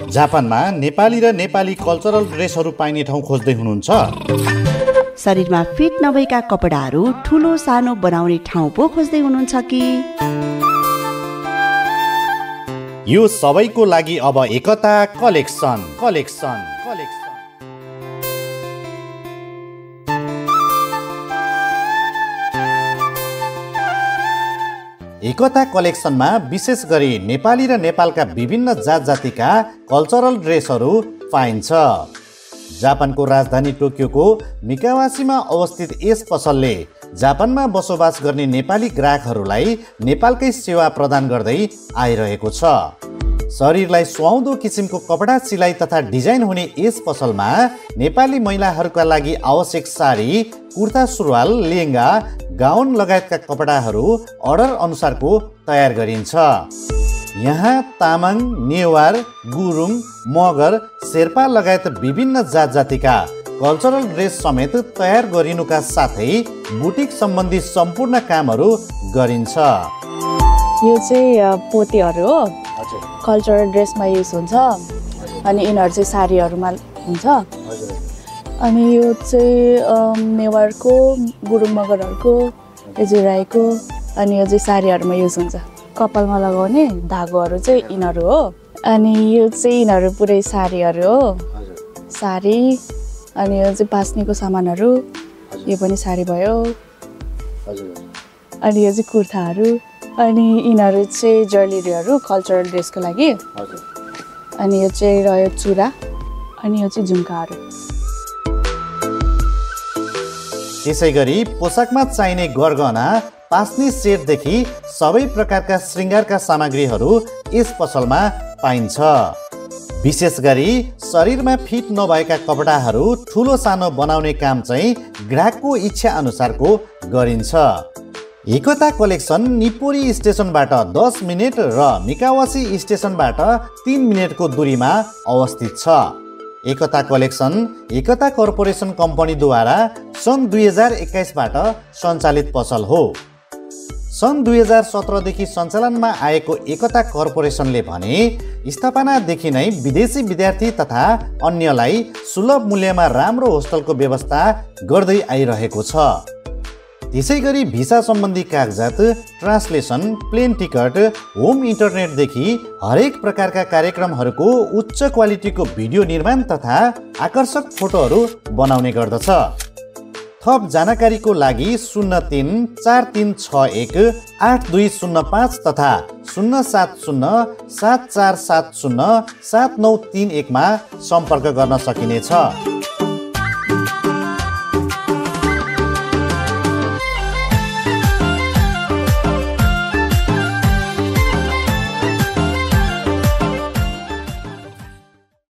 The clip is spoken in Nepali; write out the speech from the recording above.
जापानमा नेपाली र नेपाली कल्चरल ड्रेसहरू पाइने ठाउँ खोज्दै हुनुहुन्छ? शरीरमा फिट नभएका कपडाहरू ठुलो सानो बनाउने ठाउँ पो खोज्दै हुनुहुन्छ कि? यो सबैको लागि अब एकता कलेक्सन। एकता कलेक्सनमा विशेष गरी नेपाली र नेपालका विभिन्न जात जातिका कल्चरल ड्रेसहरू पाइन्छ। जापानको राजधानी टोकियोको मिकावासीमा अवस्थित यस पसलले जापानमा बसोबास गर्ने नेपाली ग्राहकहरूलाई नेपालकै सेवा प्रदान गर्दै आइरहेको छ। शरीरलाई सुहाउँदो किसिमको कपडा सिलाइ तथा डिजाइन हुने यस पसलमा नेपाली महिलाहरूका लागि आवश्यक साडी, कुर्ता सुरुवाल, लेहेङ्गा, गाउन लगायतका कपडाहरू अर्डर अनुसारको तयार गरिन्छ। यहाँ तामाङ, नेवार, गुरुङ, मगर, शेर्पा लगायत विभिन्न जात जातिका कल्चरल ड्रेस समेत तयार गरिनुका साथै बुटिक सम्बन्धी सम्पूर्ण कामहरू गरिन्छ। यो चाहिँ पोतेहरू हो, कल्चरल ड्रेसमा युज हुन्छ। अनि यिनीहरू चाहिँ साडीहरूमा हुन्छ। अनि यो चाहिँ नेवारको, गुरुङ मगरहरूको, यो चाहिँ राईको, अनि यो चाहिँ साडीहरूमा युज हुन्छ। कपालमा लगाउने धागोहरू चाहिँ यिनीहरू हो। अनि यो चाहिँ यिनीहरू पुरै साडीहरू हो, साडी। अनि यो चाहिँ पास्नीको सामानहरू, यो पनि साडी भयो। अनि यो चाहिँ कुर्ताहरू। अनि यिनीहरू चाहिँ ज्वेलरीहरू कल्चरल ड्रेसको लागि। अनि यो चाहिँ रह्यो चुरा। अनि यो चाहिँ झुम्काहरू। त्यसै गरी पोसाकमा चाहिने गरगहना, पास्नी सेटदेखि सबै प्रकारका श्रृङ्गारका सामग्रीहरू यस पसलमा पाइन्छ। विशेष गरी शरीरमा फिट नभएका कपडाहरू ठुलो सानो बनाउने काम चाहिँ ग्राहकको इच्छा अनुसारको गरिन्छ। एकता कलेक्सन निप्पोरी स्टेसनबाट 10 मिनेट र मिकावासी स्टेसनबाट 3 मिनेटको दूरीमा अवस्थित छ। एकता कलेक्सन एकता कर्पोरेसन कम्पनीद्वारा सन् 2021बाट सञ्चालित पसल हो। सन् 2017देखि सञ्चालनमा आएको एकता कर्पोरेसनले भने स्थापनादेखि नै विदेशी विद्यार्थी तथा अन्यलाई सुलभ मूल्यमा राम्रो होस्टलको व्यवस्था गर्दै आइरहेको छ। त्यसै गरी भिसा सम्बन्धी कागजात, ट्रान्सलेसन, प्लेन टिकट, होम इन्टरनेटदेखि हरेक प्रकारका कार्यक्रमहरूको उच्च क्वालिटीको भिडियो निर्माण तथा आकर्षक फोटोहरू बनाउने गर्दछ। थप जानकारीको लागि 03 4361 8205 तथा 070 7470 7931 मा सम्पर्क गर्न सकिनेछ।